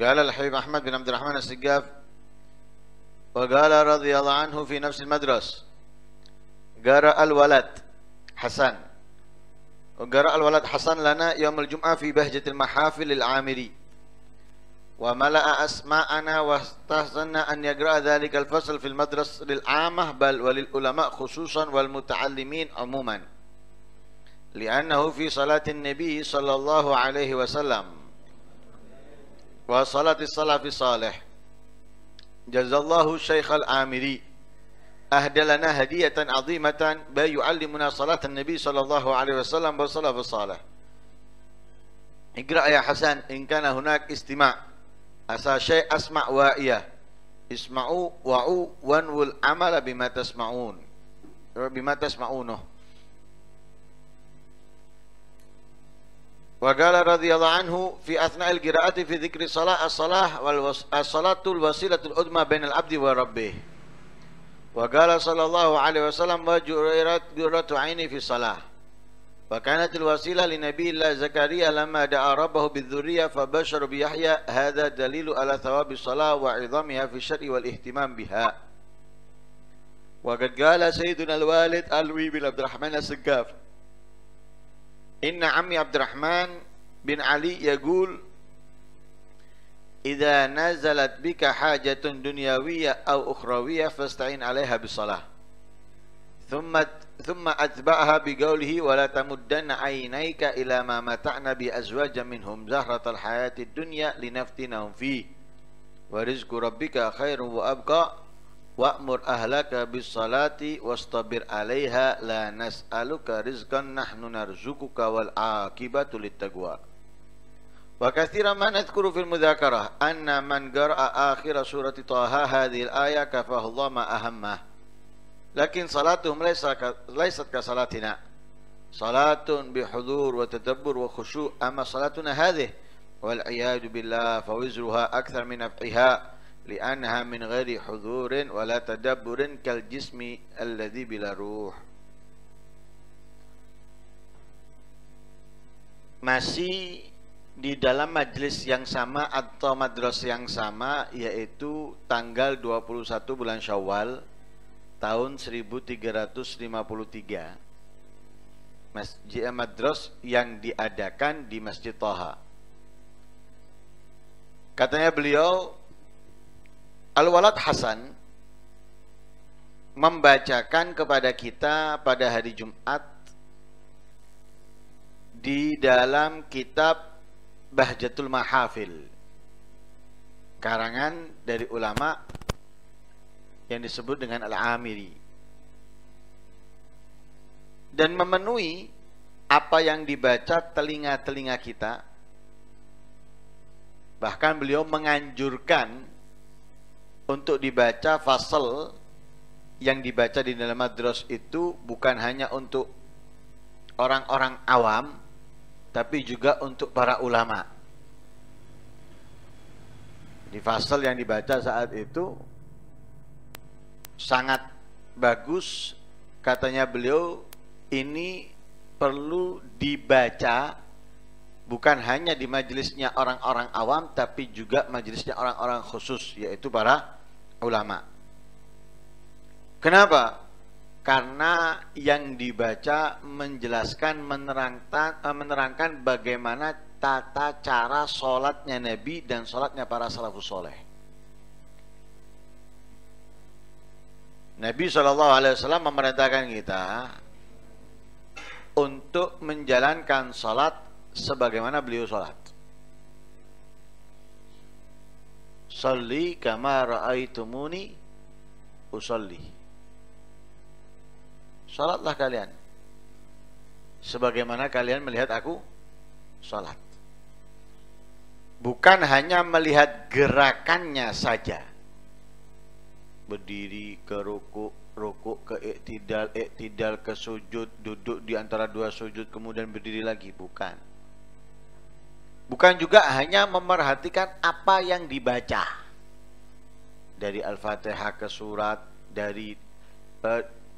قال الحبيب أحمد بن عبد الرحمن السقاف وقال رضي الله عنه في نفس المدرس قرأ الولد حسن وقرأ الولد حسن لنا يوم الجمعة في بهجة المحافل العامري وملأ أسماءنا واستحسنا أن يقرأ ذلك الفصل في المدرسة للعامة بل وللعلماء خصوصا والمتعلمين عموما لأنه في صلاة النبي صلى الله عليه وسلم وصلاة السلف الصالح. جزا الله الشيخ العامري أهدى لنا هدية عظيمة بيعلمنا صلاة النبي صلى الله عليه وسلم والسلف الصالح. اقرأ يا حسن إن كان هناك استماع أسا شيء أسمع وائية اسمعوا وعوا وانووا العمل بما تسمعونه. وقال رضي الله عنه في أثناء القراءة في ذكر الصلاة الوسيلة العظمى بين العبد وربه. وقال صلى الله عليه وسلم وجعلت قرة عيني في الصلاة. وكانت الوسيلة لنبي الله زكريا لما دعا ربه بالذرية فبشر بيحيى. هذا دليل على ثواب الصلاة وعظمها في الشرع والاهتمام بها. وقد قال سيدنا الوالد علوي بن عبد الرحمن السقاف إن عمي عبد الرحمن بن علي يقول إذا نزلت بك حاجة دنيوية أو أخروية فاستعين عليها بالصلاة. ثم أتبعها بقوله ولا تمدن عينيك إلى ما متعنا بأزواج منهم زهرة الحياة الدنيا لنفتنهم فيه ورزق ربك خير وأبقى وأمر أهلك بالصلاة واصطبر عليها لا نسألك رزقا نحن نرزقك والعاقبة للتقوى. وكثيرا ما نذكر في المذاكرة أن من قرأ آخر سورة طه هذه الآية كفاه الله ما أهمه. لكن صلاتهم ليست كصلاتنا صلاة بحضور وتدبر وخشوع. أما صلاتنا هذه والعياذ بالله فوزرها أكثر من نفعها لأنها من غير حضور ولا تدبر كالجسم الذي بلا روح. Masih di dalam majelis yang sama atau madras yang sama, yaitu tanggal 21 bulan Syawal tahun 1353, masjid madras yang diadakan di Masjid Thaha. Katanya beliau Al-Walad Hasan membacakan kepada kita pada hari Jumat di dalam kitab Bahjatul Mahafil, karangan dari ulama yang disebut dengan Al-Amiri, dan memenuhi apa yang dibaca telinga-telinga kita. Bahkan beliau menganjurkan untuk dibaca fasal yang dibaca di dalam madras itu bukan hanya untuk orang-orang awam, tapi juga untuk para ulama. Di fasal yang dibaca saat itu sangat bagus, katanya beliau, ini perlu dibaca bukan hanya di majelisnya orang-orang awam, tapi juga majelisnya orang-orang khusus, yaitu para ulama. Kenapa? Karena yang dibaca menjelaskan, menerangkan bagaimana tata cara sholatnya Nabi dan sholatnya para salafus soleh. Nabi SAW memerintahkan kita untuk menjalankan sholat sebagaimana beliau sholat. Sholli kama ra'aitumuni usolli. Sholatlah kalian sebagaimana kalian melihat aku sholat. Bukan hanya melihat gerakannya saja, berdiri ke ruku, ruku ke iktidal, iktidal ke sujud, duduk di antara dua sujud kemudian berdiri lagi. Bukan juga hanya memerhatikan apa yang dibaca dari Al-Fatihah ke surat, dari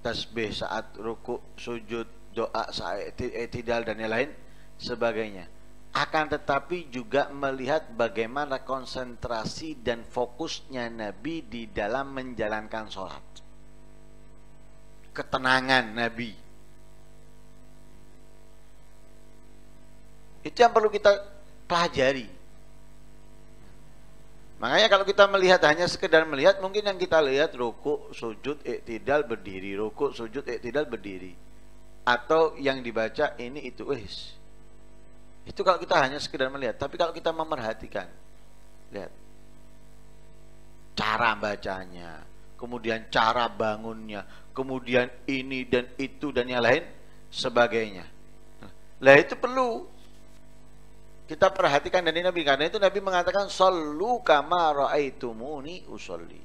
tasbih saat ruku, sujud, doa saat iktidal dan yang lain sebagainya. akan tetapi juga melihat bagaimana konsentrasi dan fokusnya Nabi di dalam menjalankan sholat. Ketenangan Nabi. Itu yang perlu kita pelajari. Makanya kalau kita melihat hanya sekedar melihat, mungkin yang kita lihat rukuk, sujud, iktidal, berdiri, rukuk, sujud, iktidal, berdiri. Atau yang dibaca ini itu itu kalau kita hanya sekedar melihat. Tapi kalau kita memerhatikan, lihat cara bacanya, kemudian cara bangunnya, kemudian ini dan itu dan yang lain sebagainya. Lah itu perlu kita perhatikan dari Nabi, karena itu Nabi mengatakan shollu kama ra'aitumuni usolli.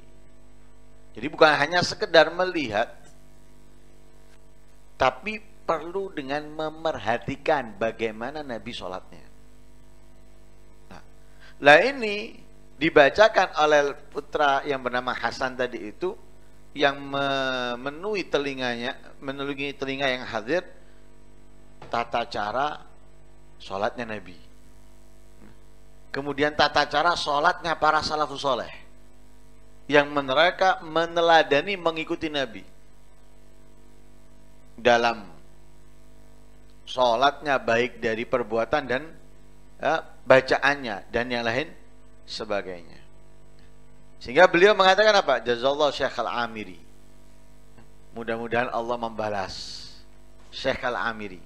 Jadi bukan hanya sekedar melihat, tapi perlu dengan memerhatikan bagaimana Nabi sholatnya. Nah ini dibacakan oleh putra yang bernama Hasan tadi itu, yang memenuhi telinga yang hadir tata cara sholatnya Nabi. Kemudian tata cara sholatnya para salafus soleh, yang mereka meneladani mengikuti Nabi dalam sholatnya, baik dari perbuatan dan bacaannya dan yang lain sebagainya. Sehingga beliau mengatakan apa? Jazallahu Syekh Al-Amiri. Mudah-mudahan Allah membalas Syekh Al-Amiri.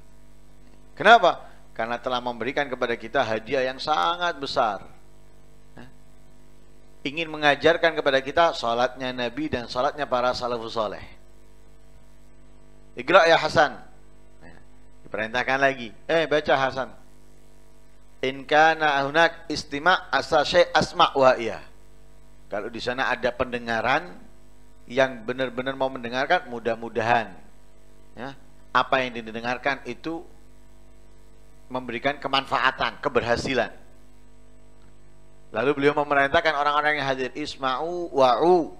Kenapa? Karena telah memberikan kepada kita hadiah yang sangat besar. Ingin mengajarkan kepada kita salatnya Nabi dan salatnya para salafus saleh. Iqra ya Hasan. Diperintahkan lagi. Baca Hasan. In kana hunak istima' asa syai' asma' wa iya. Kalau di sana ada pendengaran yang benar-benar mau mendengarkan, mudah-mudahan apa yang didengarkan itu memberikan kemanfaatan, keberhasilan. Lalu beliau memerintahkan orang-orang yang hadir, isma'u wa'u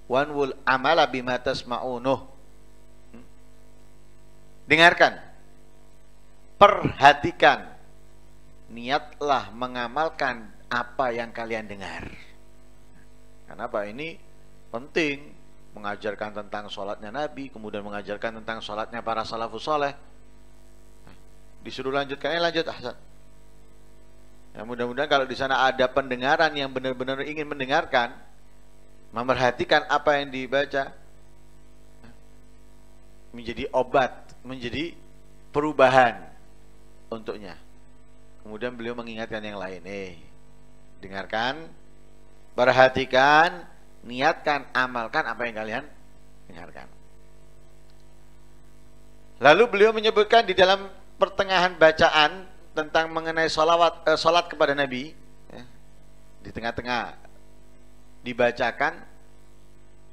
wanwul amala bima tasma'unuh. Dengarkan, perhatikan, niatlah mengamalkan apa yang kalian dengar. Kenapa? Ini penting, mengajarkan tentang sholatnya Nabi, kemudian mengajarkan tentang sholatnya para salafus saleh. Disuruh lanjutkan, lanjut Ahsan. Ya, mudah-mudahan kalau di sana ada pendengaran yang benar-benar ingin mendengarkan, memerhatikan apa yang dibaca, menjadi obat, menjadi perubahan untuknya. Kemudian beliau mengingatkan yang lain, dengarkan, perhatikan, niatkan, amalkan apa yang kalian dengarkan. Lalu beliau menyebutkan di dalam pertengahan bacaan tentang mengenai salat kepada Nabi, di tengah-tengah dibacakan,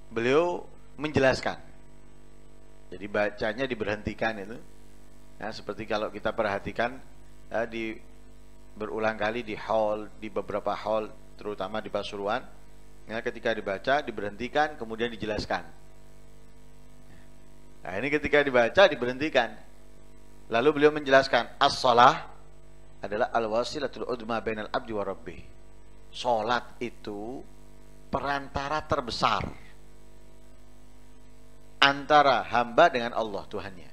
beliau menjelaskan. Jadi bacanya diberhentikan itu, seperti kalau kita perhatikan di berulang kali di hall, di beberapa hall, terutama di Pasuruan, ketika dibaca diberhentikan, kemudian dijelaskan. Nah ini ketika dibaca diberhentikan. Lalu beliau menjelaskan, as-shalah adalah al-wasilatul udma bainal abdi wa rabbih. Salat itu perantara terbesar antara hamba dengan Allah Tuhannya.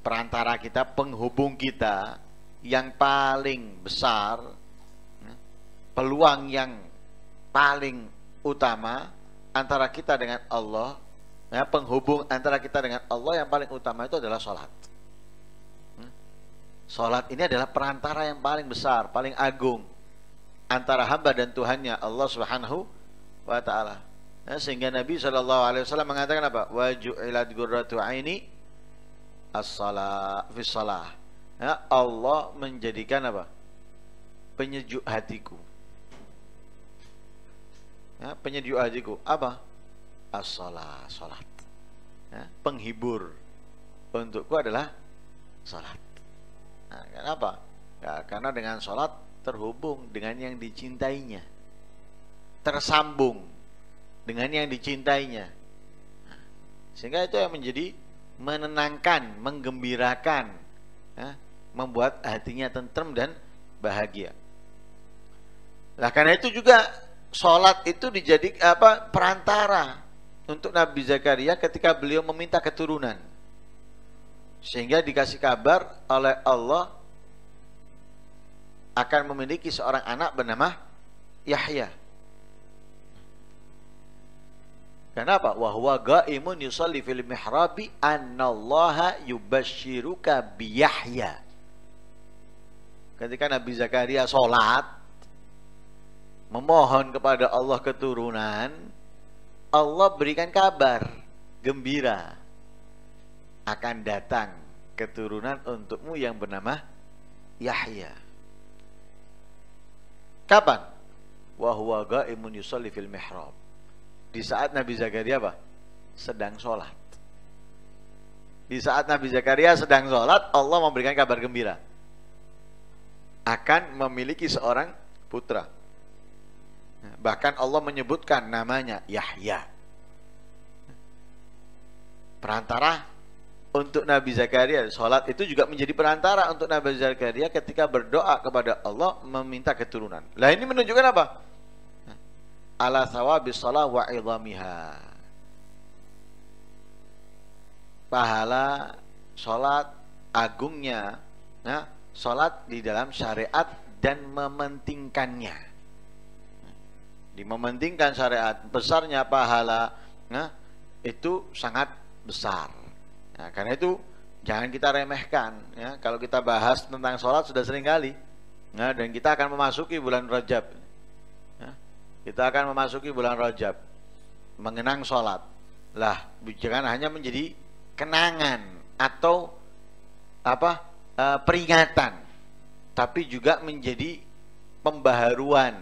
Perantara kita, penghubung kita yang paling besar, peluang yang paling utama antara kita dengan Allah, penghubung antara kita dengan Allah yang paling utama itu adalah sholat. Sholat ini adalah perantara yang paling besar, paling agung antara hamba dan Tuhannya, Allah Subhanahu wa ta'ala. Sehingga Nabi SAW mengatakan apa? Wa ju'ilat gurratu aini as-salah fi salah. Allah menjadikan apa? Penyejuk hatiku. Penyejuk hatiku apa? As-salah, salat. Penghibur untukku adalah salat. Kenapa? Karena dengan salat terhubung dengan yang dicintainya, tersambung dengan yang dicintainya. Sehingga itu yang menjadi menenangkan, menggembirakan, ya, membuat hatinya tentrem dan bahagia. Nah, karena itu juga sholat itu dijadikan perantara untuk Nabi Zakaria ketika beliau meminta keturunan, sehingga dikasih kabar oleh Allah akan memiliki seorang anak bernama Yahya. Kenapa? Wa huwa qaimun yusalli fil mihrabi annallaha yubashshiruka bi Yahya. Ketika Nabi Zakaria sholat memohon kepada Allah keturunan, Allah berikan kabar gembira, akan datang keturunan untukmu yang bernama Yahya. Kapan? Wa huwa qaimun yusalli fil mihrab. Di saat Nabi Zakaria sedang sholat. Di saat Nabi Zakaria sedang sholat, Allah memberikan kabar gembira akan memiliki seorang putra. Bahkan Allah menyebutkan namanya Yahya. Perantara untuk Nabi Zakaria. Sholat itu juga menjadi perantara untuk Nabi Zakaria ketika berdoa kepada Allah meminta keturunan. Lah ini menunjukkan apa? Ala thawabis shalah wa idhamiha. Pahala sholat, agungnya sholat di dalam syariat dan mementingkannya. Mementingkan syariat, besarnya pahala itu sangat besar. Nah, karena itu jangan kita remehkan, ya. Kalau kita bahas tentang sholat sudah sering kali, dan kita akan memasuki bulan Rajab. Kita akan memasuki bulan Rajab, mengenang sholat. Lah, jangan hanya menjadi kenangan atau peringatan, tapi juga menjadi pembaharuan,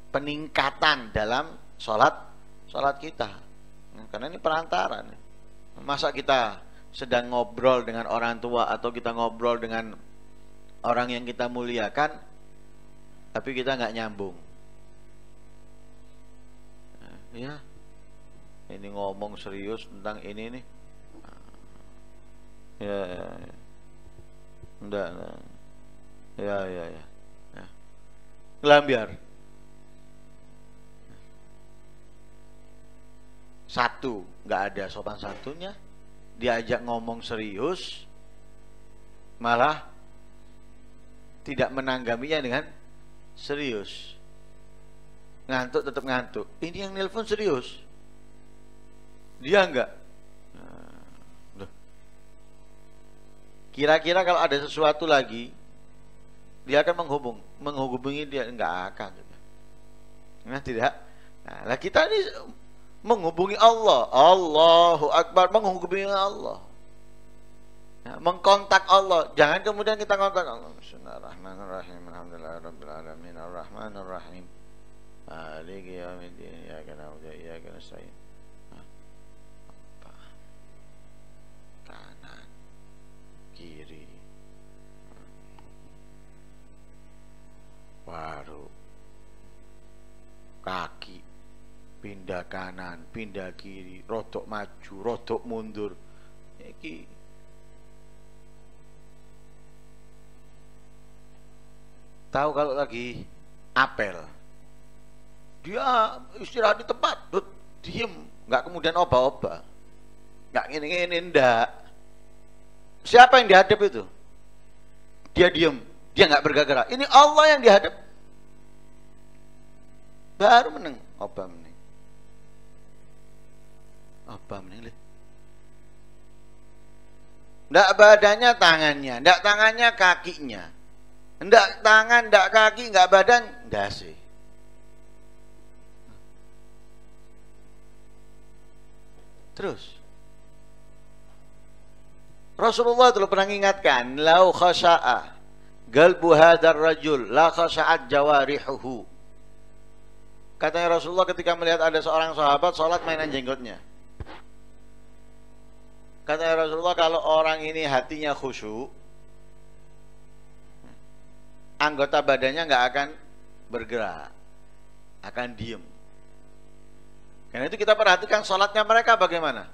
peningkatan dalam sholat kita. Karena ini perantara. Masa kita sedang ngobrol dengan orang tua atau kita ngobrol dengan orang yang kita muliakan, tapi kita nggak nyambung. Ya, ini ngomong serius tentang ini nih. Ya. Enggak. Ya. Gelambiar. Satu, nggak ada sopan santunnya. Diajak ngomong serius, malah tidak menanggapinya dengan serius. Ngantuk tetap ngantuk. Ini yang nelpon serius, dia enggak. Kira-kira kalau ada sesuatu lagi, dia akan menghubungi dia, enggak akan. Nah, tidak. Nah, kita ini menghubungi Allah, Allahu Akbar, menghubungi Allah, mengkontak Allah. Jangan kemudian kita kontak Allah. Bismillahirrahmanirrahim. Alhamdulillahirabbil alamin arrahmanirrahim. Maliki yaumiddin. Iyyaka na'budu wa iyyaka nasta'in. Kanan, kiri, baru kaki, pindah kanan, pindah kiri, rodok maju, rodok mundur. Iki tahu kalau lagi apel, dia istirahat di tempat, diem, nggak kemudian obah-obah, nggak ngene-ngene, ndak. Siapa yang dihadap itu? Dia diem, dia nggak bergerak. Ini Allah yang dihadap, baru meneng, obah meneng, obah meneng. Ndak badannya, tangannya, ndak tangannya, kakinya, ndak tangan, ndak kaki, nggak badan, dasi. Terus Rasulullah telah pernah mengingatkan, lau khasha'a qalbu hadzal rajul la khasha'at jawarihuhu. Katanya Rasulullah ketika melihat ada seorang sahabat sholat mainan jenggotnya. Katanya Rasulullah, kalau orang ini hatinya khusyuk, anggota badannya nggak akan bergerak, akan diem. Karena itu kita perhatikan sholatnya mereka bagaimana.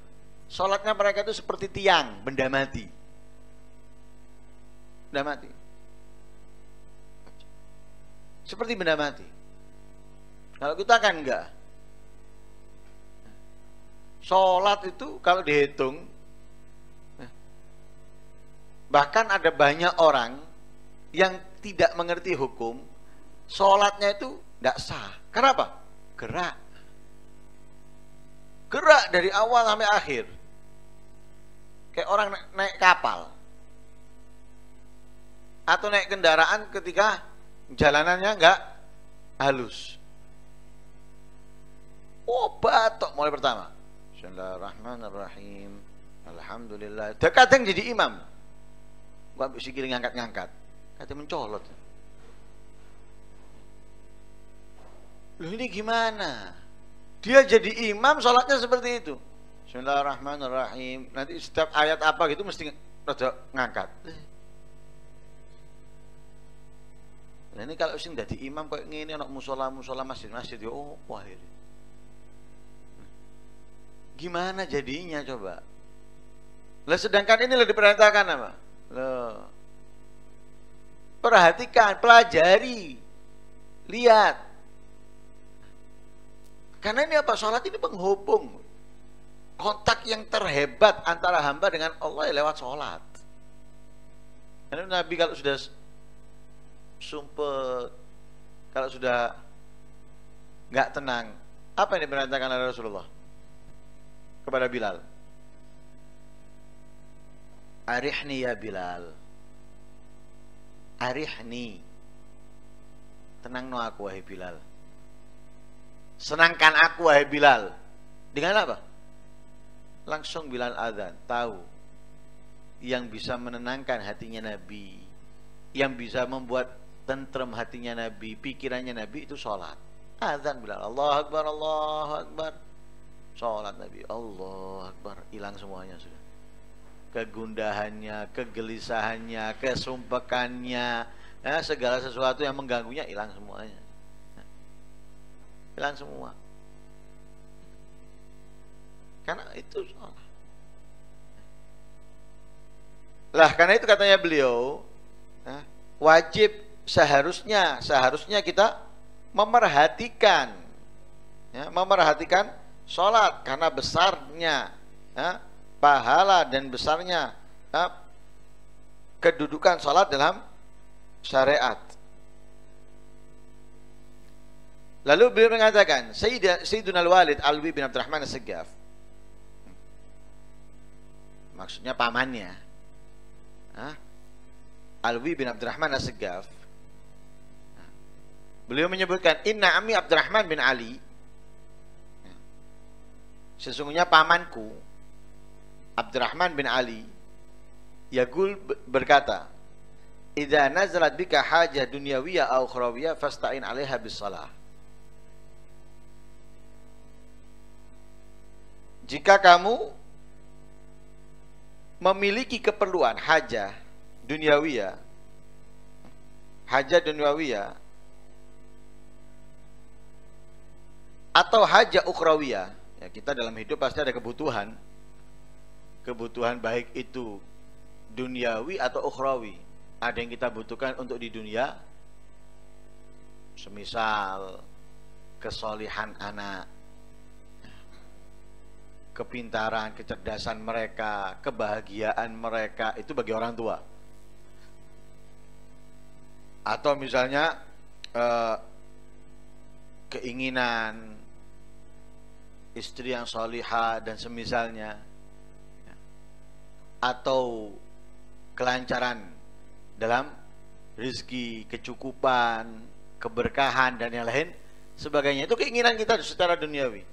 Sholatnya mereka itu seperti tiang, benda mati. Benda mati. Seperti benda mati. Kalau kita kan enggak. Sholat itu kalau dihitung, bahkan ada banyak orang yang tidak mengerti hukum, sholatnya itu tidak sah. Kenapa? Gerak. Gerak dari awal sampai akhir. Kayak orang naik kapal. Atau naik kendaraan ketika jalanannya enggak halus. Oh, batok mulai pertama. Bismillahirrahmanirrahim. Alhamdulillah. Kadang jadi imam. Gua sikil ngangkat-ngangkat. Katanya mencolot. Loh ini gimana? Dia jadi imam sholatnya seperti itu. Bismillahirrahmanirrahim. Nanti setiap ayat apa gitu mesti rada ngangkat. Nah ini kalau sing dadi imam kayak ngene ana musola-musola masjid-masjid ya opo akhirnya. Gimana jadinya coba? Lah sedangkan ini lo diperintahkan apa? Loh. Perhatikan, pelajari. Lihat. Karena ini apa? Sholat ini penghubung. Kontak yang terhebat antara hamba dengan Allah lewat sholat. Karena Nabi kalau sudah sumpet, kalau sudah nggak tenang, apa yang diperintahkan oleh Rasulullah kepada Bilal? Arihni ya Bilal. Arihni. Tenang no aku wahai Bilal. Senangkan aku wahai Bilal. Dengan apa? Langsung Bilal azan. Tahu yang bisa menenangkan hatinya Nabi, yang bisa membuat tentrem hatinya Nabi, pikirannya Nabi itu sholat. Azan Bilal, Allahu Akbar, Allahu Akbar. Sholat Nabi, Allahu Akbar. Hilang semuanya sudah. Kegundahannya, kegelisahannya, kesumpekannya, segala sesuatu yang mengganggunya hilang semuanya. Hilang semua. Karena itu sholat. Lah karena itu katanya beliau, wajib seharusnya kita memerhatikan, memerhatikan sholat karena besarnya pahala dan besarnya kedudukan sholat dalam syariat. Lalu beliau mengatakan, Sayyiduna Al-Walid Alwi bin Abdurrahman As-Saggaf, maksudnya pamannya, Alwi bin Abdurrahman As-Saggaf, beliau menyebutkan, Inna Ammi Abdurrahman bin Ali, sesungguhnya pamanku Abdurrahman bin Ali, yaqul berkata, idza nazalat bika hajah dunyawiyah aw ukhrawiyah fasta'in 'alaiha bis shalah. Jika kamu memiliki keperluan hajah duniawiyah, atau hajah ukhrawiyah, ya kita dalam hidup pasti ada kebutuhan baik itu duniawi atau ukhrawi. Ada yang kita butuhkan untuk di dunia, semisal kesolihan anak, kepintaran, kecerdasan mereka, kebahagiaan mereka, itu bagi orang tua. Atau misalnya keinginan istri yang solihah dan semisalnya, atau kelancaran dalam rezeki, kecukupan, keberkahan dan yang lain sebagainya. Itu keinginan kita secara duniawi.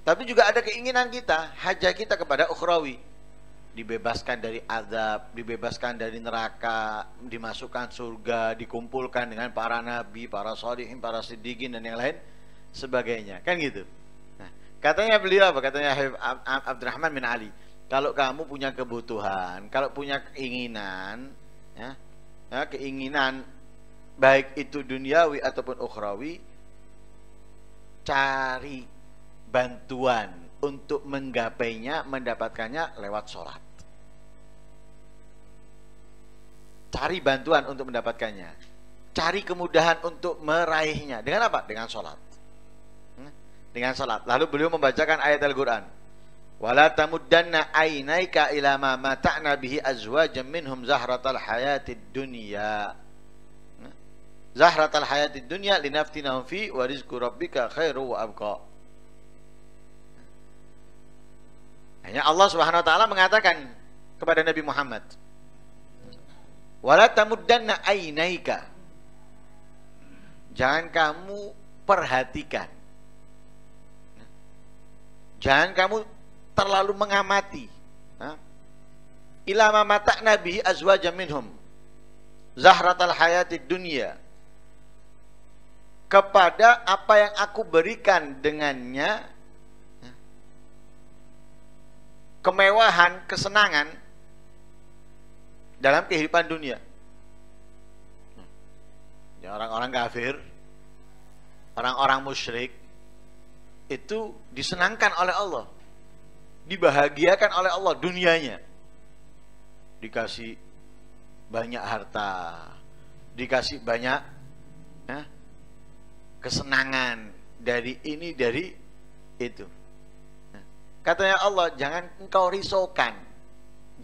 Tapi juga ada keinginan kita, hajat kita kepada ukhrawi, dibebaskan dari azab, dibebaskan dari neraka, dimasukkan surga, dikumpulkan dengan para nabi, para sholihin, para siddiqin dan yang lain sebagainya. Kan gitu. Nah, katanya beliau apa? Katanya Abdurrahman bin Ali, kalau kamu punya kebutuhan, kalau punya keinginan, keinginan baik itu duniawi ataupun ukhrawi, cari bantuan untuk menggapainya, mendapatkannya lewat sholat. Cari bantuan untuk mendapatkannya. Cari kemudahan untuk meraihnya. Dengan apa? Dengan sholat. Dengan sholat. Lalu beliau membacakan ayat Al-Quran. Wala tamuddanna ainaika ila ma mata'na bihi azwajan minhum zahratal hayatid dunya. Zahratal hayatid dunya linaftinahum fi wa rizqu rabbika khairu wa abqa. Hanya Allah Subhanahu wa taala mengatakan kepada Nabi Muhammad, wala tamuddanna ainaika. Jangan kamu perhatikan. Jangan kamu terlalu mengamati. Ila ma mata'na bihi azwajan minhum zahratal hayatid dunya. Kepada apa yang aku berikan dengannya kemewahan, kesenangan dalam kehidupan dunia. Ya, orang-orang kafir, orang-orang musyrik itu disenangkan oleh Allah, dibahagiakan oleh Allah dunianya. Dikasih banyak harta, dikasih banyak kesenangan dari ini, dari itu. Katanya Allah, jangan engkau risaukan,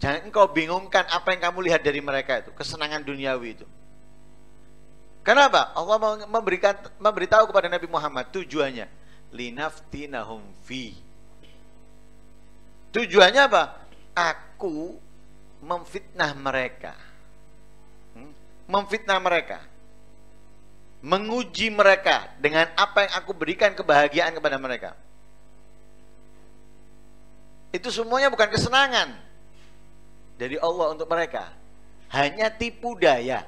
jangan engkau bingungkan apa yang kamu lihat dari mereka itu, kesenangan duniawi itu. Kenapa? Allah memberitahu kepada Nabi Muhammad tujuannya, linaftinahum fi. Tujuannya apa? Aku memfitnah mereka. Memfitnah mereka. Menguji mereka dengan apa yang aku berikan kebahagiaan kepada mereka. Itu semuanya bukan kesenangan dari Allah untuk mereka, hanya tipu daya.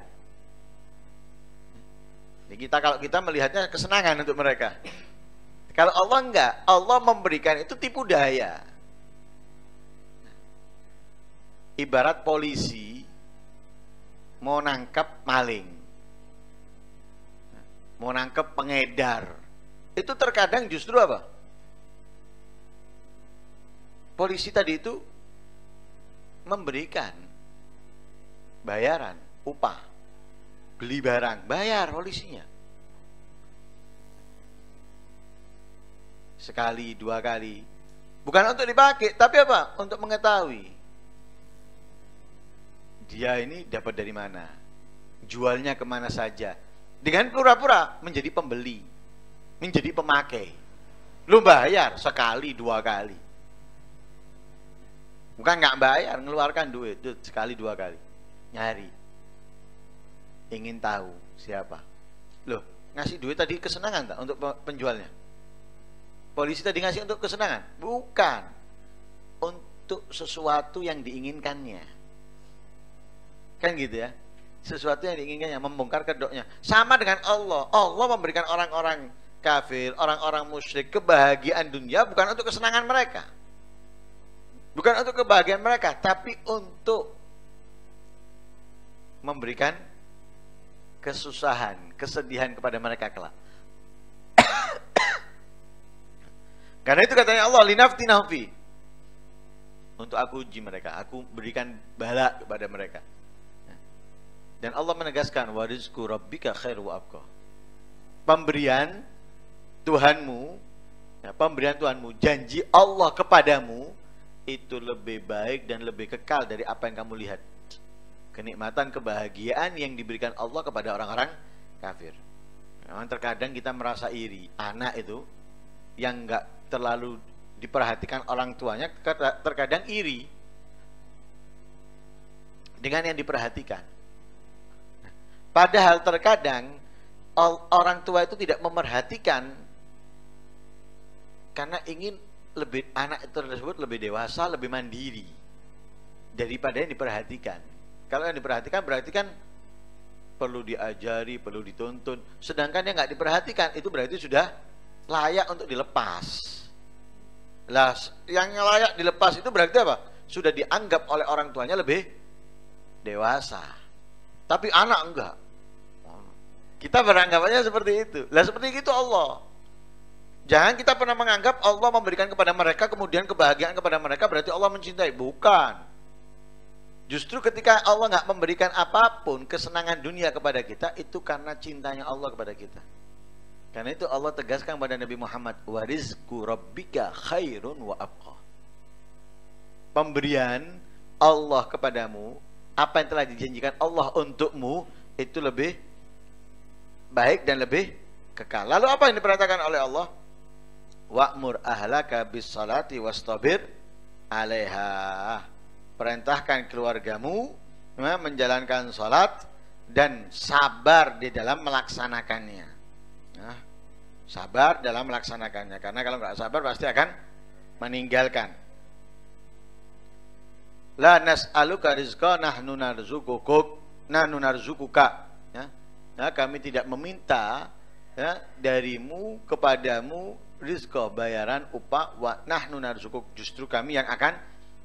Jadi kalau kita melihatnya kesenangan untuk mereka, kalau Allah enggak, Allah memberikan itu tipu daya. Ibarat polisi mau nangkap maling, mau nangkap pengedar, itu terkadang justru apa? Polisi tadi itu memberikan bayaran, upah, beli barang, bayar polisinya. Sekali, dua kali. Bukan untuk dipakai, tapi apa? Untuk mengetahui dia ini dapat dari mana, jualnya kemana saja. Dengan pura-pura menjadi pembeli, menjadi pemakai. Lu bayar sekali, dua kali. Bukan nggak bayar, ngeluarkan duit sekali, dua kali. Nyari. Ingin tahu siapa. Loh, ngasih duit tadi kesenangan tak untuk penjualnya? Polisi tadi ngasih untuk kesenangan? Bukan. Untuk sesuatu yang diinginkannya. Kan gitu ya? Sesuatu yang diinginkannya, membongkar kedoknya. Sama dengan Allah. Allah memberikan orang-orang kafir, orang-orang musyrik kebahagiaan dunia bukan untuk kesenangan mereka. Bukan untuk kebahagiaan mereka, tapi untuk memberikan kesusahan, kesedihan kepada mereka kelak. Karena itu katanya Allah, linaftinahum fi. Untuk aku uji mereka, aku berikan bala kepada mereka. Dan Allah menegaskan, wa rizqu rabbika khairu wa abqa. Pemberian Tuhanmu, ya, pemberian Tuhanmu, janji Allah kepadamu itu lebih baik dan lebih kekal dari apa yang kamu lihat. Kenikmatan, kebahagiaan yang diberikan Allah kepada orang-orang kafir. Memang terkadang kita merasa iri. Anak itu yang enggak terlalu diperhatikan orang tuanya terkadang iri dengan yang diperhatikan. Padahal terkadang orang tua itu tidak memerhatikan karena ingin anak tersebut lebih dewasa, lebih mandiri daripada yang diperhatikan. Kalau yang diperhatikan berarti kan perlu diajari, perlu dituntun. Sedangkan yang nggak diperhatikan itu berarti sudah layak untuk dilepas. Lah, yang layak dilepas itu berarti apa? Sudah dianggap oleh orang tuanya lebih dewasa. Tapi anak enggak. Kita beranggapannya seperti itu. Lah seperti itu Allah. Jangan kita pernah menganggap Allah memberikan kepada mereka, kemudian kebahagiaan kepada mereka berarti Allah mencintai. Bukan. Justru ketika Allah nggak memberikan apapun, kesenangan dunia kepada kita, itu karena cintanya Allah kepada kita. Karena itu Allah tegaskan kepada Nabi Muhammad, wa rizqu rabbika khairun wa abqa. Pemberian Allah kepadamu, apa yang telah dijanjikan Allah untukmu, itu lebih baik dan lebih kekal. Lalu apa yang diperhatikan oleh Allah? Wa'mur ahlaka bis salati wastabir 'alaiha. Perintahkan keluargamu menjalankan salat dan sabar di dalam melaksanakannya. Nah, sabar dalam melaksanakannya, karena kalau nggak sabar pasti akan meninggalkan. La nas'aluka rizqa nahnu narzuquka. Ya. Nah, kami tidak meminta ya, darimu kepadamu rizqa, bayaran, upah, wa nahnu narzuquk, justru kami yang akan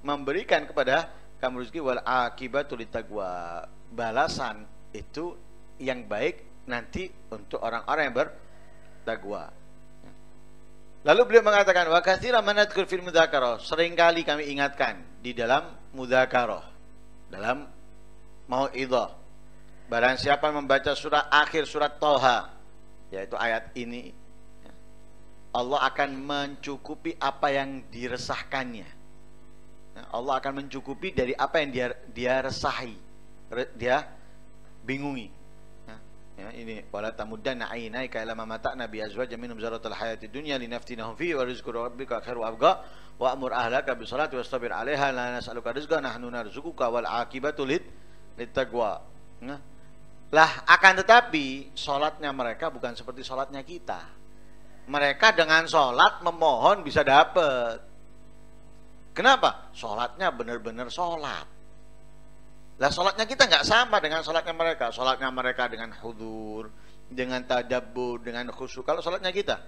memberikan kepada kamu rezeki, wal akibatu littaqwa, balasan itu yang baik nanti untuk orang-orang yang bertakwa. Lalu beliau mengatakan, wa katsiran manadkur fil mudzakarah, seringkali kami ingatkan di dalam mudzakarah, dalam mau'idhah. Barang siapa membaca surah akhir surat Thaha, yaitu ayat ini, Allah akan mencukupi apa yang diresahkannya. Allah akan mencukupi dari apa yang dia resahi, dia bingungi. Ya, ini wala tamuddanna aynaika ila ma mata'na bi azwajin minhum zaratal hayatid dunya linaftinahum fihi wa rizqu rabbika khairu wa abqa wa amur ahlaka bis salati wastabir 'alaiha la nas'aluka rizqan nahnu narzuquka wal 'aqibatu littaqwa. Nah, lah akan tetapi salatnya mereka bukan seperti salatnya kita. Mereka dengan salat memohon bisa dapat. Kenapa? Salatnya benar-benar salat. Lah salatnya kita nggak sama dengan salatnya mereka. Salatnya mereka dengan hudur, dengan tadabbur, dengan khusyuk. Kalau salatnya kita,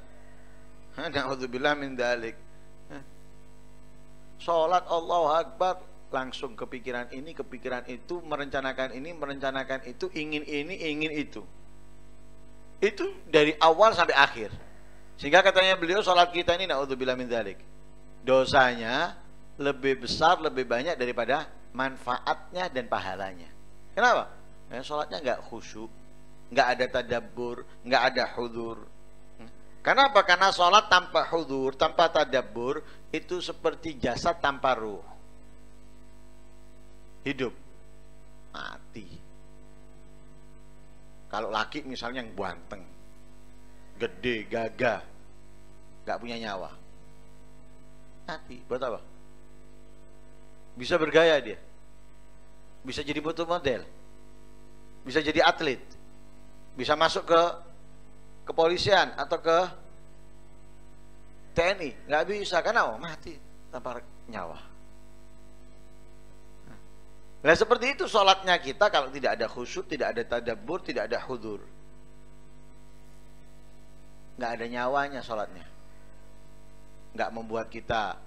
na'udzubillah min dzalik. Salat Allahu Akbar, langsung kepikiran ini, kepikiran itu, merencanakan ini, merencanakan itu, ingin ini, ingin itu. Itu dari awal sampai akhir. Sehingga katanya beliau, salat kita ini na'udzubillah min dzalik, dosanya lebih besar, lebih banyak daripada manfaatnya dan pahalanya. Kenapa? Ya, salatnya nggak khusyuk, nggak ada tadabbur, nggak ada hudur. Kenapa? Karena salat tanpa hudur, tanpa tadabbur, itu seperti jasad tanpa ruh. Hidup, mati. Kalau laki misalnya yang ganteng, gede, gagah, nggak punya nyawa, mati. Buat apa? Bisa bergaya dia, bisa jadi foto model, bisa jadi atlet, bisa masuk ke kepolisian atau ke TNI, nggak bisa, karena mati tanpa nyawa. Nah seperti itu sholatnya kita, kalau tidak ada khusyuk, tidak ada tadabbur, tidak ada hudur, nggak ada nyawanya sholatnya, nggak membuat kita,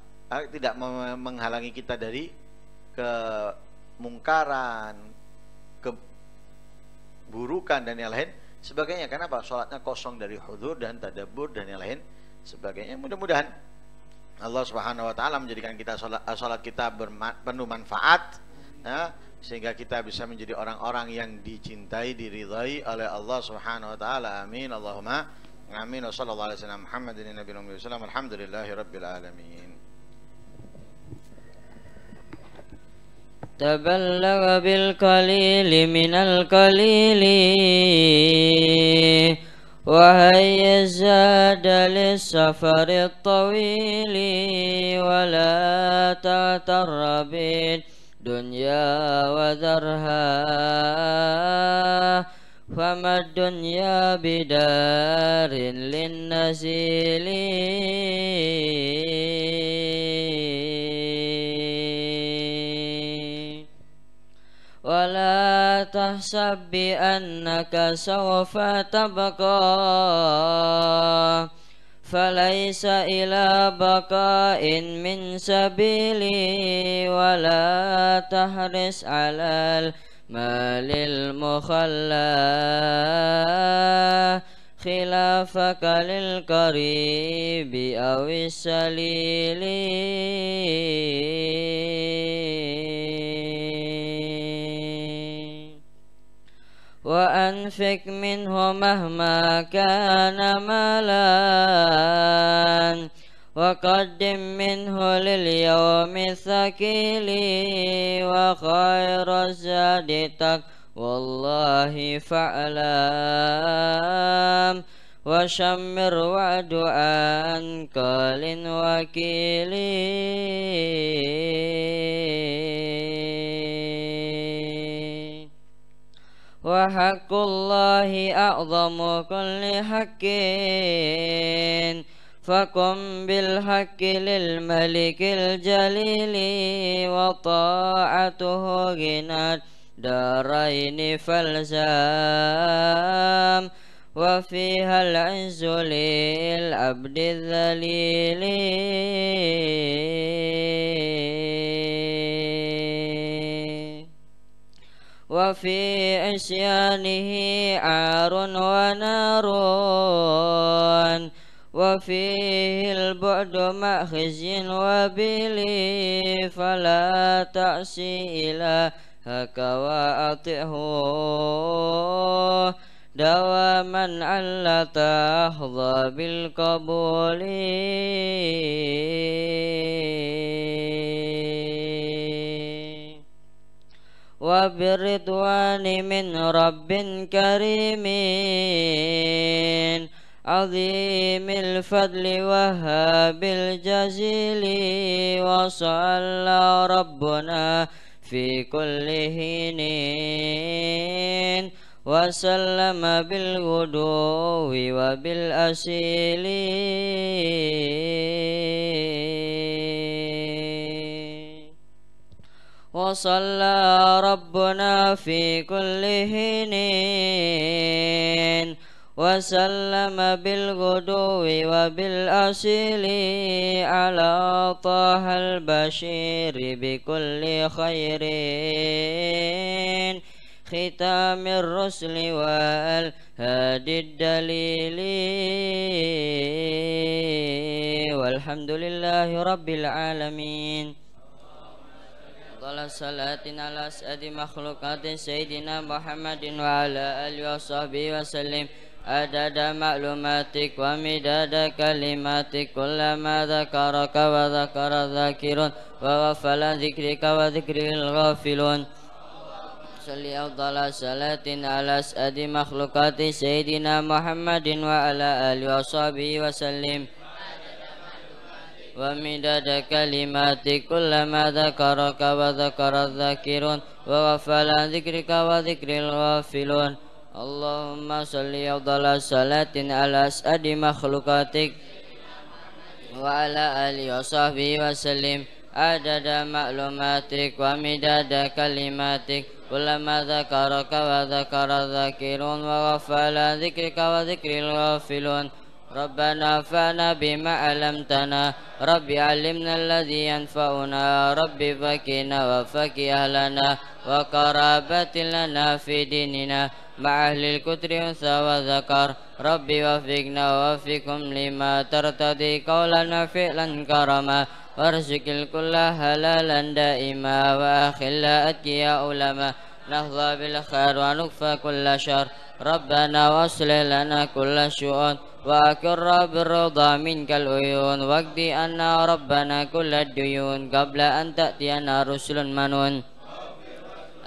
tidak menghalangi kita dari kemungkaran, keburukan dan yang lain sebagainya. Kenapa? Sholatnya kosong dari hudur dan tadabbur dan yang lain sebagainya. Mudah-mudahan Allah Subhanahu wa taala menjadikan kita sholat kita penuh manfaat, ya, sehingga kita bisa menjadi orang-orang yang dicintai, diridhai oleh Allah Subhanahu wa taala. Amin. Allahumma amin. Wa sallallahu alaihi wasallam Muhammadin nabiyina Muhammad sallallahu alhamdulillahi rabbil alamin. تبلغ بالقليل من القليل وهيا زاد للسفر الطويل ولا تغتر بالدنيا وذرها فما الدنيا بدار للنزيل ولا تحسب بأنك سوف تبقى فليس إلى بقاء من سبيل ولا تحرص على المال المخلى خلاف أضافك للقريب أو السليل وأنفق منه مهما كان مالا وقدم منه لليوم الثقيل وخير الزاد تقوى والله فاعلم وشمر وعد عن قال وكيل وحق الله أعظم كل حق فقم بالحق للملك الجليل وطاعته غنى دارين فالزام وفيها العز للعبد الذليل وفي عصيانه عار ونار وفيه البعد مع خزي وبيل فلا تعصي إلهك وأطعه دواما على تحظى بالقبول وبالرضوان من رب كريم عظيم الفضل وهاب الجزيل وصلى ربنا في كل حين وسلم بالغدو وبالأصيل وصلى ربنا في كل حين وسلم بالغدو وبالأصيل على طه البشير بكل خير ختام الرسل والهادي الدليل والحمد لله رب العالمين. صلاة على أسعد مخلوقات سيدنا محمد وعلى آله وصحبه وسلم عدد معلوماتك ومداد كلماتك كلما ذكرك وذكر الذاكرون وغفل ذكرك وذكر الغافلون. صلي أفضل صلاة على أسعد مخلوقات سيدنا محمد وعلى آله وصحبه وسلم ومداد كلماتك كلما ذكرك وذكر الذاكرون وغفل عن ذكرك وذكر الغافلون. اللهم صل أفضل صلاة على أسعد مخلوقاتك وعلى آله وصحبه وسلم عدد معلوماتك ومداد كلماتك كلما ذكرك وذكر الذاكرون وغفل عن ذكرك وذكر الغافلون. ربنا انفعنا بما علمتنا رب علمنا الذي ينفعنا رب فقنا وفق أهلنا وقرابة لنا في ديننا مع أهل الكتر أنثى وذكر رب وفقنا ووفقهم لما ترتضي قولا وفعلا كرما وارزق الكل حلالا دائما وأخل أتقياء علما نهضى بالخير ونكفى كل شر. ربنا واصلح لنا كل شؤون وأكر بالرضا منك العيون واقض عنا ربنا كل الديون قبل أن تأتينا رسل منون.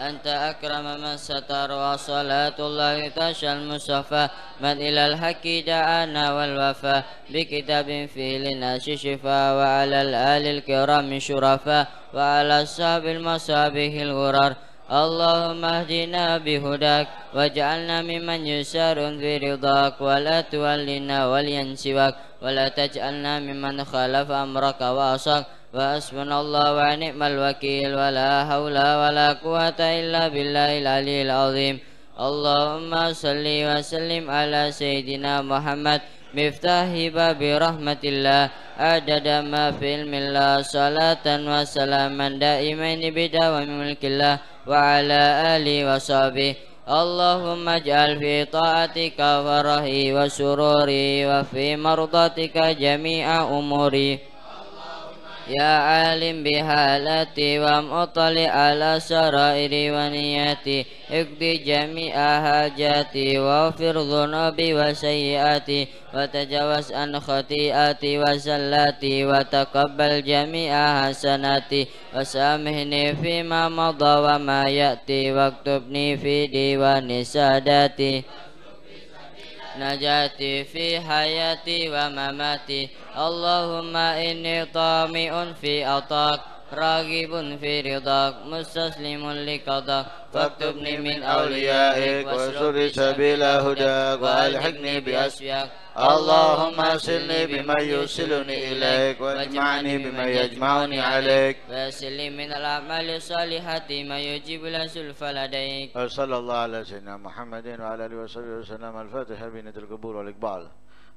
أنت أكرم من ستر وصلاة الله تشى المصطفى من إلى الحق دعانا والوفاء بكتاب فيه للناس شفاء وعلى الآل الكرام شرفاء وعلى الصحب المصابيح الغرر. اللهم اهدنا بهداك واجعلنا ممن يسار في رضاك ولا تولنا وليا سواك ولا تجعلنا ممن خالف أمرك وعصاك وحسبنا الله ونعم الوكيل ولا حول ولا قوة إلا بالله العلي العظيم. اللهم صل وسلم على سيدنا محمد مفتاح باب رحمة الله عدد ما في علم الله صلاة وسلاما دائمين بدوام ملك الله وعلى آله وصحبه اللهم اجعل في طاعتك فرحي وسروري وفي مرضاتك جميع أموري يا عالم بحالتي ومطلع على سرائري ونياتي اقضي جميع حاجاتي واغفر ذنوبي وسيئاتي وتجاوز عن خطيئاتي وزلاتي وتقبل جميع حسناتي وسامحني فيما مضى وما يأتي واكتبني في ديوان ساداتي نجاتي في حياتي ومماتي اللهم إني طامع في عطاك راغب في رضاك مستسلم لقضاك فاكتبني من أوليائك واسلك سبيل هداك وألحقني بأسفياك اللهم أرسلني بما يوصلني إليك واجمعني بما يجمعني عليك ويسر من الأعمال الصالحة ما يجيب الزلفى لديك وصلى الله على سيدنا محمد وعلى آله وصحبه وسلم. الفاتحة بنية القبول والإقبال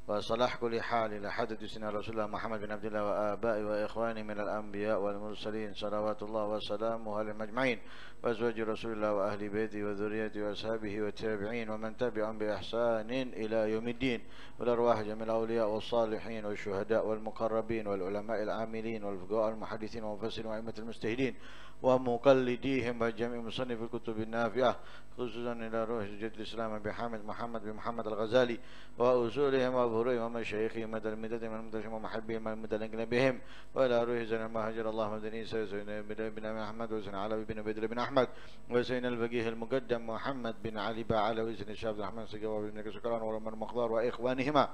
وصلاح كل حال إلى حضرة سيدنا رسول الله محمد بن عبد الله وآبائه وإخوانه من الأنبياء والمرسلين صلوات الله وسلامه عليهم أجمعين وأزواج رسول الله وأهل بيته وذريته وأصحابه والتابعين ومن تبعهم بإحسان إلى يوم الدين والأرواح جميع الأولياء والصالحين والشهداء والمقربين والعلماء العاملين والفقهاء المحدثين والمفسرين وأئمة المجتهدين ومقلديهم وجميع مصنف الكتب النافعة خصوصا إلى روح جد الإسلام بحامد محمد بن محمد الغزالي وأصولهم وأظهرهم ومشايخهم وتلميذهم والمتشم ومحبهم والمتلقين بهم وإلى روح زين المهاجر اللهم مدني سيدنا بن أحمد وسن علوي بن بدر بن أحمد وسين الفقيه المقدم محمد بن علي بعلى وسن الشاب عبد الرحمن سقاوي بن سكران ورمان مقدار وإخوانهما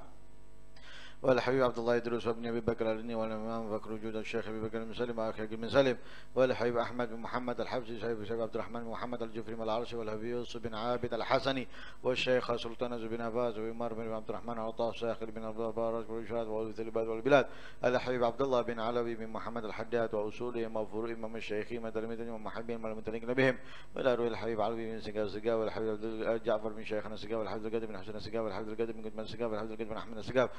والحبيب عبد الله يدرس وابن ابي بكر الرني والامام فكر وجود الشيخ ابي بكر بن سلم واخي بن سلم والحبيب احمد بن محمد الحبسي شيخ عبد الرحمن بن محمد الجفري من العرش والحبيب يوسف بن عابد الحسني والشيخ سلطان بن عباس وعمر بن عبد الرحمن عطاء ساخر بن عبد البارج والرشاد والثلبات والبلاد الحبيب عبد الله بن علوي بن محمد الحداد واصولهم وفروعهم من مشايخهم وتلاميذهم ومحبين والمتلقين بهم ولا روي الحبيب علوي بن سقا والحبيب جعفر بن شيخنا سقا والحبيب القادم بن حسن سقا والحبيب القادم بن قدمان سقا والحبيب القادم بن احمد سقا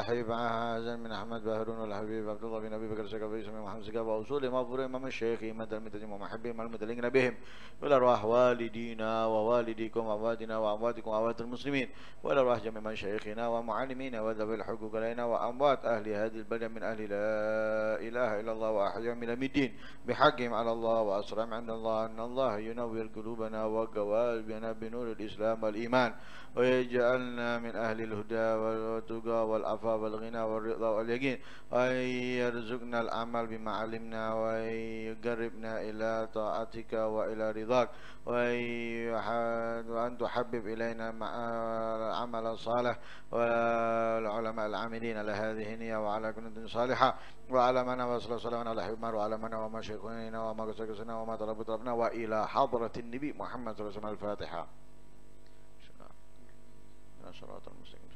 الحبيب حسن بن احمد باهرون والحبيب عبد الله بن ابي بكر سقا بن محمد سقا واصولهم وفروعهم من مشايخهم وتلاميذهم ومحبين والمتلقين بهم والارواح والدينا ووالديكم وامواتنا وامواتكم واموات المسلمين والارواح جميع مشايخنا ومعلمينا وذوي الحقوق علينا واموات اهل هذه البلده من اهل لا اله الا الله واحياهم الى الدين بحقهم على الله واسرهم عند الله ان الله ينور قلوبنا وقوالبنا بنور الاسلام والايمان ويجعلنا من اهل الهدى والتقى والعفاف والغنى والرضا واليقين ويرزقنا العمل بما علمنا ويقربنا الى طاعتك والى رضاك وأن تحبب إلينا العمل الصالح والعلماء العاملين على هذه النية وعلى كل صالحة وعلى من وصل صلى على حبنا وعلى من وما شيخنا وما قسنا وما طلبنا وإلى حضرة النبي محمد صلى الله عليه وسلم. الفاتحة. صراط المستقيم.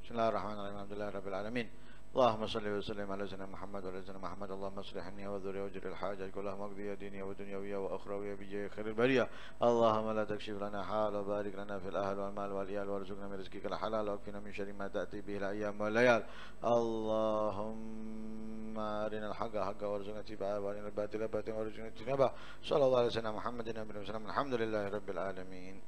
بسم الله الرحمن الرحيم. الحمد لله رب العالمين. اللهم صل وسلم على سيدنا محمد وعلى سيدنا محمد. اللهم اصلح لي وذري وجر الحاجات كلها مقضية دينية ودنيوية وأخروية بجاه خير البرية. اللهم لا تكشف لنا حال وبارك لنا في الأهل والمال والإيال وارزقنا من رزقك الحلال واكفنا من شر ما تأتي به الأيام والليال. اللهم أرنا الحق حقا وارزقنا اتباعه وأرنا الباطل باطلا وارزقنا اجتنابه. صلى الله على سيدنا محمد وعلى آله وسلم. الحمد لله رب العالمين.